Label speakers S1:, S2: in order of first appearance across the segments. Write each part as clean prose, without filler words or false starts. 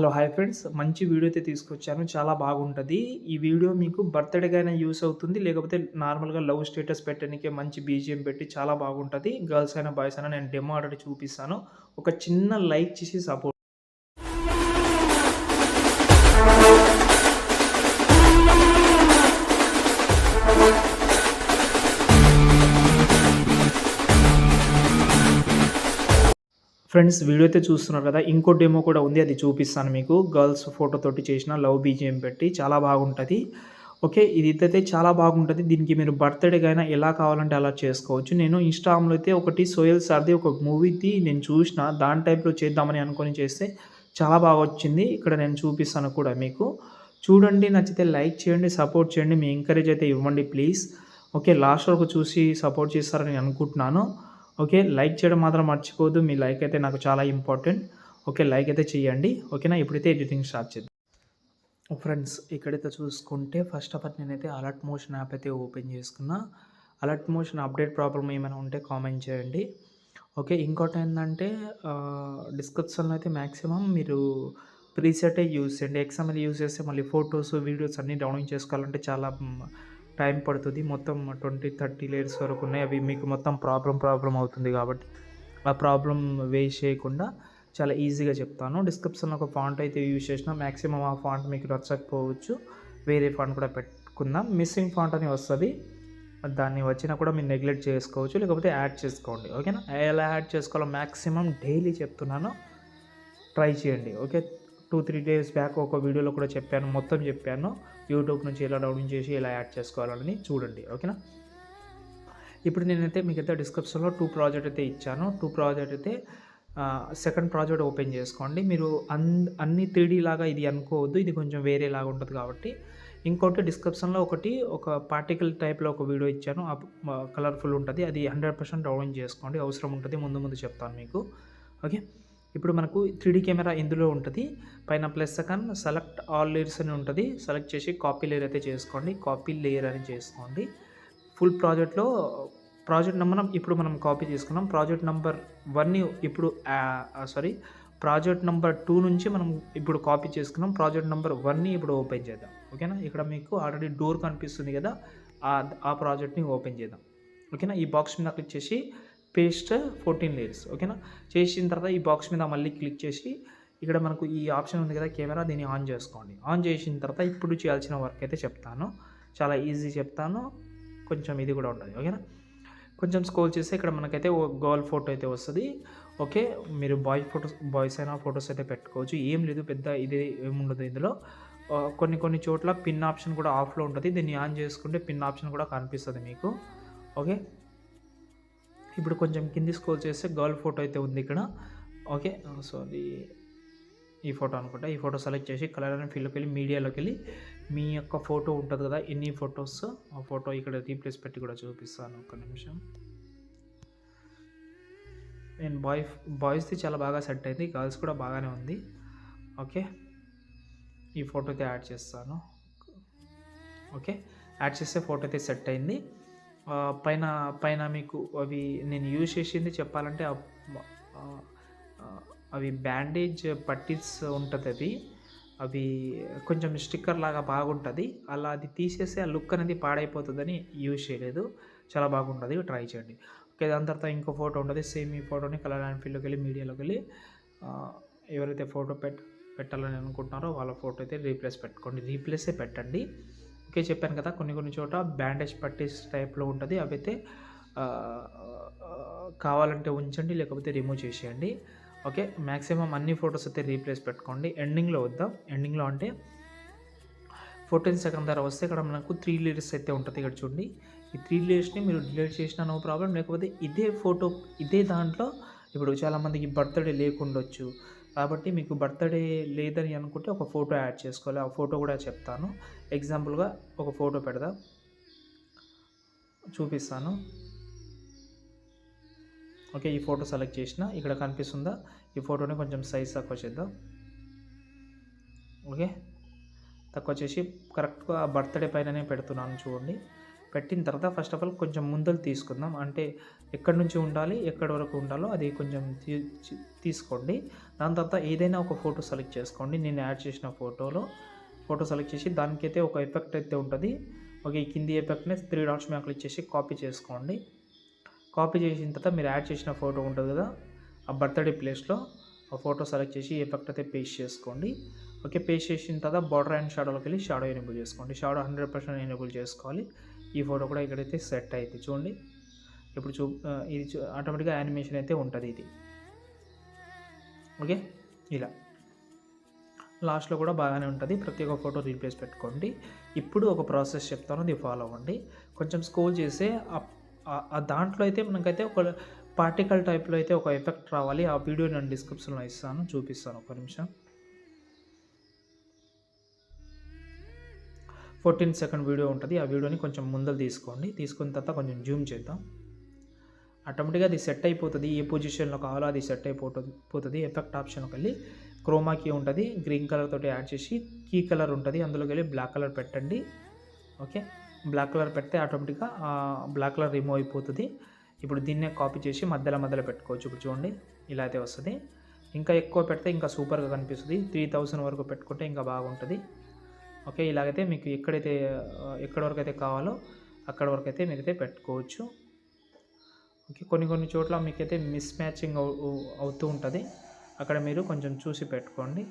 S1: Hello! Hi friends. మంచి video అయితే తీసుకొచ్చాను. చాలా బాగుంటది. ఈ వీడియో మీకు బర్త్‌డేకైనా యూజ్ అవుతుంది. లేకపోతే నార్మల్‌గా లవ్ స్టేటస్ పెట్టనీకే మంచి బీజీఎం పెట్టి చాలా బాగుంటది. గర్ల్స్ అయినా, బాయ్స్ అయినా నేను డెమో ఆల్రెడీ చూపిస్తాను. ఒక చిన్న లైక్ చేసి సపోర్ట్ ఫ్రెండ్స్ వీడియో అయితే చూస్తున్నారు కదా! ఇంకో డెమో కూడా ఉంది. అది చూపిస్తాను మీకు. గర్ల్స్ ఫోటోతోటి చేసిన లవ్ బీజీఎం పెట్టి చాలా బాగుంటది. ఓకే. ఇదైతే చాలా బాగుంటది. దీనికి మీరు బర్త్‌డేకైనా ఎలా కావాలంటే అలా చేసుకోవచ్చు. నేను ఇన్‌స్టాగ్రామ్‌లో అయితే ఒకటి సోయల్ సార్‌ది ఒక మూవీది నేను చూషిన. దాని టైప్‌లో చేద్దామని అనుకోని చేస్తే చాలా బాగా వచ్చింది. ఇక్కడ నేను చూపిస్తాను కూడా మీకు. చూడండి, నచ్చితే లైక్ చేయండి, సపోర్ట్ చేయండి. మీ ఎంకరేజ్ అయితే ఇవ్వండి ప్లీజ్. ఓకే. లాస్ట్ వరకు చూసి సపోర్ట్ చేస్తారని అనుకుంటున్నాను. ఓకే. లైక్ చేయడం మాత్రం మర్చిపోవద్దు. మీ లైక్ అయితే నాకు చాలా ఇంపార్టెంట్. ఓకే. లైక్ అయితే చేయండి. ఓకేనా? ఇప్పుడైతే ఎడిటింగ్ స్టార్ట్ చేద్దాం. ఫ్రెండ్స్ ఇక్కడైతే చూసుకుంటే ఫస్ట్ ఆఫ్ ఆల్ నేనైతే అలర్ట్ మోషన్ యాప్ అయితే ఓపెన్ చేసుకున్నా. అలర్ట్ మోషన్ అప్డేట్ ప్రాబ్లమ్ ఏమైనా ఉంటే కామెంట్ చేయండి. ఓకే. ఇంకోటేందంటే డిస్క్రిప్షన్‌లో అయితే మాక్సిమం మీరు ప్రీసెటే యూజ్ చేయండి. ఎక్స్ఎంఎల్ యూజ్ చేస్తే మళ్ళీ ఫోటోస్, వీడియోస్ అన్నీ డౌన్లోడ్ చేసుకోవాలంటే చాలా టైం పడుతుంది. మొత్తం 20, 30 లేయర్స్ వరకు ఉన్నాయి. అవి మీకు మొత్తం ప్రాబ్లమ్ అవుతుంది కాబట్టి ఆ ప్రాబ్లమ్ వేస్ట్ చేయకుండా చాలా ఈజీగా చెప్తాను. డిస్క్రిప్షన్‌లో ఒక ఫాంట్ అయితే యూజ్ చేసిన. మాక్సిమం ఆ ఫాంట్ మీకు నచ్చకపోవచ్చు. వేరే ఫాంట్ కూడా పెట్టుకుందాం. మిస్సింగ్ ఫాంట్ అని వస్తది. దాన్ని వచ్చినా కూడా మీరు నెగ్లెక్ట్ చేసుకోవచ్చు. లేకపోతే యాడ్ చేసుకోండి. ఓకేనా? ఎలా యాడ్ చేసుకోవాలో మాక్సిమం డైలీ చెప్తున్నాను. ట్రై చేయండి. ఓకే. 2, 3 డేస్ బ్యాక్ ఒక వీడియోలో కూడా చెప్పాను. మొత్తం చెప్పాను. యూట్యూబ్ నుంచి ఎలా డౌన్లోడ్ చేసి ఎలా యాడ్ చేసుకోవాలని చూడండి. ఓకేనా? ఇప్పుడు నేనైతే మీకైతే డిస్క్రిప్షన్‌లో 2 ప్రాజెక్ట్ అయితే ఇచ్చాను. 2 ప్రాజెక్ట్ అయితే సెకండ్ ప్రాజెక్ట్ ఓపెన్ చేసుకోండి. మీరు అన్నీ 3డీ లాగా ఇది అనుకోవద్దు. ఇది కొంచెం వేరేలాగా ఉంటది కాబట్టి. ఇంకోటి డిస్క్రిప్షన్‌లో ఒక పార్టికల్ టైప్‌లో ఒక వీడియో ఇచ్చాను. కలర్‌ఫుల్ ఉంటది. అది 100% డౌన్లోడ్ చేసుకోండి. అవసరం ఉంటది. ముందు చెప్తాను మీకు. ఓకే. ఇప్పుడు మనకు 3డీ కెమెరా ఇందులో ఉంటది. పైన plus icon select all layers అని ఉంటది. సెలెక్ట్ చేసి కాపీ లేయర్ అయితే చేసుకోండి. కాపీ లేయర్ అని చేసుకోండి. ఫుల్ ప్రాజెక్ట్‌లో ప్రాజెక్ట్ నంబర్ ఇప్పుడు మనం కాపీ చేసుకున్నాం. ప్రాజెక్ట్ నంబర్ 1ని ఇప్పుడు ప్రాజెక్ట్ నంబర్ 2 నుంచి మనం ఇప్పుడు కాపీ చేసుకున్నాం. ప్రాజెక్ట్ నంబర్ 1ని ఇప్పుడు ఓపెన్ చేద్దాం. ఓకేనా? ఇక్కడ మీకు ఆల్రెడీ డోర్ కనిపిస్తుంది కదా! ఆ ప్రాజెక్ట్‌ని ఓపెన్ చేద్దాం. ఓకేనా? ఈ బాక్స్ మీద క్లిక్ చేసి పేస్ట్ 14 లేయర్స్. ఓకేనా? చేసిన తర్వాత ఈ బాక్స్ మీద మళ్ళీ క్లిక్ చేసి ఇక్కడ మనకు ఈ ఆప్షన్ ఉంది కదా కెమెరా, దీన్ని ఆన్ చేసుకోండి. ఆన్ చేసిన తర్వాత ఇప్పుడు చేయాల్సిన వర్క్ అయితే చెప్తాను. చాలా ఈజీ చెప్తాను. కొంచెం ఇది కూడా ఉంటది. ఓకేనా? కొంచెం స్క్రోల్ చేస్తే ఇక్కడ మనకైతే ఓ గర్ల్ ఫోటో అయితే వస్తది. ఓకే. మీరు బాయ్స్ అయినా ఫోటోస్ అయితే పెట్టుకోవచ్చు. ఏం లేదు, పెద్ద ఇది ఏముండదు ఇందులో. కొన్ని చోట్ల పిన్ ఆప్షన్ కూడా ఆఫ్‌లో ఉంటది. దీన్ని ఆన్ చేసుకుంటే పిన్ ఆప్షన్ కూడా కనిపిస్తది మీకు. ఓకే. ఇప్పుడు కొంచెం కిందికి స్క్రోల్ చేస్తే గర్ల్ ఫోటో అయితే ఉంది ఇక్కడ. ఓకే. సారీ, ఈ ఫోటో అనుకుంటా. ఈ ఫోటో సెలెక్ట్ చేసి కలర్ అండ్ ఫీల్డ్‌లోకెళ్ళి మీడియాలోకెళ్ళి మీ యొక్క ఫోటో ఉంటది కదా! ఎన్ని ఫోటోస్, ఆ ఫోటో ఇక్కడ రీప్లేస్ పెట్టి కూడా చూపిస్తాను. ఒక్క నిమిషం. నేను బాయ్స్‌ది చాలా బాగా సెట్ అయింది. గర్ల్స్ కూడా బాగానే ఉంది. ఓకే. ఈ ఫోటో అయితే యాడ్ చేస్తాను. ఓకే. యాడ్ చేస్తే ఫోటో అయితే సెట్ అయింది. పైన పైన మీకు అవి నేను యూజ్ చేసింది చెప్పాలంటే ఆహ్, అవి బ్యాండేజ్ పట్టీస్ ఉంటదది. అవి కొంచెం స్టిక్కర్ లాగా బాగుంటది. అలా అది తీసేస్తే ఆ లుక్ అనేది పాడైపోతదని యూజ్ చేయలేదు. చాలా బాగుంటది. ట్రై చేయండి. ఓకే. దాని తర్వాత ఇంకో ఫోటో ఉంటది. సేమ్ ఈ ఫోటోని కలర్ అండ్ ఫీల్డ్‌లోకెళ్ళి మీడియాలోకెళ్ళి ఆహ్, ఎవరైతే ఫోటో పెట్టాలని అనుకుంటున్నారో వాళ్ళ ఫోటో అయితే రీప్లేస్ పెట్టుకోండి. రీప్లేసే పెట్టండి. ఓకే. చెప్పాను కదా! కొన్ని చోట బ్యాండేజ్ పట్టీస్ టైప్‌లో ఉంటది. అవైతే ఆహ్, కావాలంటే ఉంచండి. లేకపోతే రిమూవ్ చేసేయండి. ఓకే. మాక్సిమం అన్ని ఫోటోస్ అయితే రీప్లేస్ పెట్టుకోండి. ఎండింగ్‌లో వద్దాం. ఎండింగ్‌లో అంటే 14 సెకండ్ ధర వస్తే ఇక్కడ మనకు 3 లేయర్స్ అయితే ఉంటది. ఇక్కడ చూడండి. ఈ 3 లేయర్స్‌ని మీరు డిలీట్ చేసినా నో ప్రాబ్లమ్. లేకపోతే ఇదే ఫోటో ఇదే దాంట్లో ఇప్పుడు చాలామందికి బర్త్‌డే లేకుండొచ్చు. కాబట్టి మీకు బర్త్‌డే లేదని అనుకుంటే ఒక ఫోటో యాడ్ చేసుకోవాలి. ఆ ఫోటో కూడా చెప్తాను. ఎగ్జాంపుల్‌గా ఒక ఫోటో పెడదాం. చూపిస్తాను. ఓకే. ఈ ఫోటో సెలెక్ట్ చేసిన. ఇక్కడ కనిపిస్తుందా? ఈ ఫోటోని కొంచెం సైజ్ తక్కువ చేద్దాం. ఓకే. తక్కువ చేసి కరెక్ట్‌గా బర్త్‌డే పైననే పెడుతున్నాను చూడండి. పెట్టిన తర్వాత ఫస్ట్ ఆఫ్ ఆల్ కొంచెం ముందలు తీసుకుందాం. అంటే ఎక్కడి నుంచి ఉండాలి, ఎక్కడి వరకు ఉండాలో అది కొంచెం తీసుకోండి. దాని తర్వాత ఏదైనా ఒక ఫోటో సెలెక్ట్ చేసుకోండి. నేను యాడ్ చేసిన ఫోటో సెలెక్ట్ చేసి దానికైతే ఒక ఎఫెక్ట్ అయితే ఉంటుంది. ఓకే, ఈ కింది ఎఫెక్ట్‌ని 3 డాట్స్ మీద క్లిక్ చేసి కాపీ చేసుకోండి. కాపీ చేసిన తర్వాత మీరు యాడ్ చేసిన ఫోటో ఉంటుంది కదా, ఆ బర్త్‌డే ప్లేస్‌లో ఆ ఫోటో సెలెక్ట్ చేసి ఎఫెక్ట్ అయితే పేస్ట్ చేసుకోండి. ఓకే, పేస్ట్ చేసిన తర్వాత బార్డర్ అండ్ షాడోలోకి వెళ్ళి షాడో ఎనేబుల్ చేసుకోండి. షాడో 100% ఎనేబుల్ చేసుకోవాలి. ఈ ఫోటో కూడా ఇక్కడైతే సెట్ అయింది చూడండి. ఇప్పుడు ఇది ఆటోమేటిక్గా యానిమేషన్ అయితే ఉంటుంది ఇది. ఓకే, ఇలా లాస్ట్‌లో కూడా బాగానే ఉంటుంది. ప్రతి ఒక్క ఫోటో రీప్లేస్ పెట్టుకోండి. ఇప్పుడు ఒక ప్రాసెస్ చెప్తాను, అది ఫాలో అవ్వండి. కొంచెం స్క్రోల్ చేస్తే దాంట్లో అయితే మనకైతే ఒక పార్టికల్ టైప్‌లో అయితే ఒక ఎఫెక్ట్ రావాలి. ఆ వీడియో నేను డిస్క్రిప్షన్‌లో ఇస్తాను, చూపిస్తాను ఒక నిమిషం. 14 సెకండ్ వీడియో ఉంటుంది. ఆ వీడియోని కొంచెం ముందలు తీసుకోండి. తీసుకున్న తర్వాత కొంచెం జూమ్ చేద్దాం. ఆటోమేటిక్గా అది సెట్ అయిపోతుంది. ఏ పొజిషన్లో కావాలో అది సెట్ అయిపోతుంది. ఎఫెక్ట్ ఆప్షన్కి వెళ్ళి క్రోమా కీ ఉంటుంది, గ్రీన్ కలర్ తోటి యాడ్ చేసి కీ కలర్ ఉంటుంది, అందులోకి వెళ్ళి బ్లాక్ కలర్ పెట్టండి. ఓకే, బ్లాక్ కలర్ పెడితే ఆటోమేటిక్గా బ్లాక్ కలర్ రిమూవ్ అయిపోతుంది. ఇప్పుడు దీన్నే కాపీ చేసి మధ్యలో పెట్టుకోవచ్చు. ఇప్పుడు చూడండి, ఇలా అయితే వస్తుంది. ఇంకా ఎక్కువ పెడితే ఇంకా సూపర్గా కనిపిస్తుంది. 3000 వరకు పెట్టుకుంటే ఇంకా బాగుంటుంది. ఓకే, ఇలాగైతే మీకు ఎక్కడి వరకు అయితే కావాలో అక్కడ వరకు అయితే మీరైతే పెట్టుకోవచ్చు. ఓకే, కొన్ని చోట్ల మీకైతే మిస్ మ్యాచింగ్ అవుతూ ఉంటుంది. అక్కడ మీరు కొంచెం చూసి పెట్టుకోండి.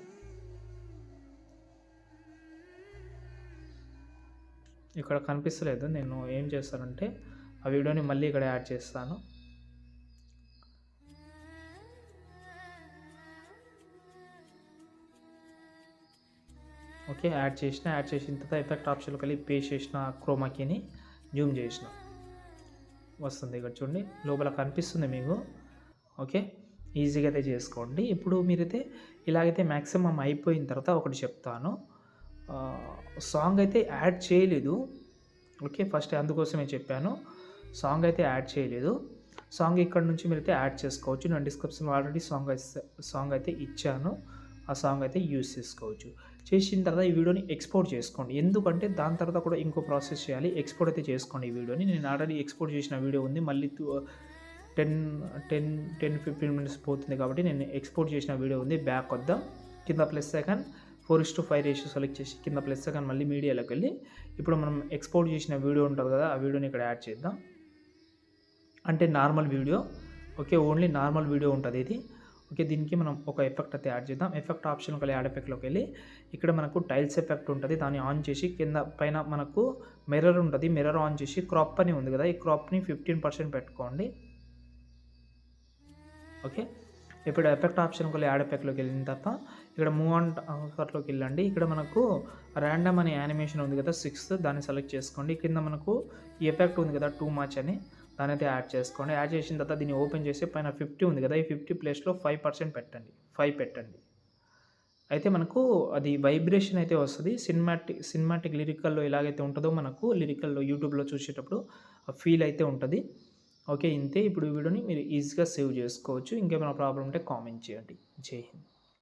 S1: ఇక్కడ కనిపిస్తలేదు. నేను ఏం చేస్తానంటే ఆ వీడియోని మళ్ళీ ఇక్కడ యాడ్ చేస్తాను. ఓకే, యాడ్ చేసిన తర్వాత ఎఫెక్ట్ ఆప్షన్లోకి వెళ్ళి పేస్ట్ చేసిన క్రోమా కీని జూమ్ చేసిన వస్తుంది. ఇక్కడ చూడండి, లోపల కనిపిస్తుంది మీకు. ఓకే, ఈజీగా అయితే చేసుకోండి. ఇప్పుడు మీరైతే ఇలాగైతే మ్యాక్సిమం అయిపోయిన తర్వాత ఒకటి చెప్తాను. సాంగ్ అయితే యాడ్ చేయలేదు. ఓకే, ఫస్ట్ అందుకోసమే చెప్పాను, సాంగ్ అయితే యాడ్ చేయలేదు. సాంగ్ ఇక్కడ నుంచి మీరైతే యాడ్ చేసుకోవచ్చు. నేను డిస్క్రిప్షన్లో ఆల్రెడీ సాంగ్ అయితే ఇచ్చాను. ఆ సాంగ్ అయితే యూజ్ చేసుకోవచ్చు. చేసిన తర్వాత ఈ వీడియోని ఎక్స్పోర్ట్ చేసుకోండి. ఎందుకంటే దాని తర్వాత కూడా ఇంకో ప్రాసెస్ చేయాలి. ఎక్స్పోర్ట్ అయితే చేసుకోండి ఈ వీడియోని. నేను ఆల్రెడీ ఎక్స్పోర్ట్ చేసిన వీడియో ఉంది. మళ్ళీ 10-15 మినిట్స్ పోతుంది కాబట్టి నేను ఎక్స్పోర్ట్ చేసిన వీడియో ఉంది. బ్యాక్ వద్దాం, కింద +2 4:5 రేషియో సెలెక్ట్ చేసి కింద +2 మళ్ళీ మీడియాలోకి వెళ్ళి ఇప్పుడు మనం ఎక్స్పోర్ట్ చేసిన వీడియో ఉంటుంది కదా, ఆ వీడియోని ఇక్కడ యాడ్ చేద్దాం. అంటే normal video. Okay, only normal video ఉంటుంది ఇది. ఓకే, దీనికి మనం ఒక ఎఫెక్ట్ అయితే యాడ్ చేద్దాం. ఎఫెక్ట్ ఆప్షన్కి వెళ్ళి యాడ్ ఎఫెక్ట్లోకి వెళ్ళి ఇక్కడ మనకు టైల్స్ ఎఫెక్ట్ ఉంటుంది, దాన్ని ఆన్ చేసి పైన మనకు మిర్రర్ ఉంటుంది. మిర్రర్ ఆన్ చేసి క్రాప్ అని ఉంది కదా, ఈ క్రాప్ని 15% పెట్టుకోండి. ఓకే, ఇప్పుడు ఎఫెక్ట్ ఆప్షన్కి వెళ్ళి యాడ్ ఎఫెక్ట్లోకి వెళ్ళిన తర్వాత ఇక్కడ మూవ్ ఆన్ కట్లోకి వెళ్ళండి. ఇక్కడ మనకు ర్యాండమ్ అనే యానిమేషన్ ఉంది కదా 6th, దాన్ని సెలెక్ట్ చేసుకోండి. కింద మనకు ఈ ఎఫెక్ట్ ఉంది కదా టూ మచ్ అని, దాని అయితే యాడ్ చేసుకోండి. యాడ్ చేసిన తర్వాత దీన్ని ఓపెన్ చేసి పైన 50 ఉంది కదా, ఈ 50 ప్లేస్లో 5% పెట్టండి. 5 పెట్టండి. అయితే మనకు అది వైబ్రేషన్ అయితే వస్తుంది. సినిమాటిక్ లిరికల్లో ఎలాగైతే ఉంటుందో మనకు లిరికల్లో యూట్యూబ్లో చూసేటప్పుడు ఫీల్ అయితే ఉంటుంది. ఓకే, ఇంతే. ఇప్పుడు ఈ వీడియోని మీరు ఈజీగా సేవ్ చేసుకోవచ్చు. ఇంకేమైనా ప్రాబ్లం ఉంటే కామెంట్ చేయండి. జై హింద్.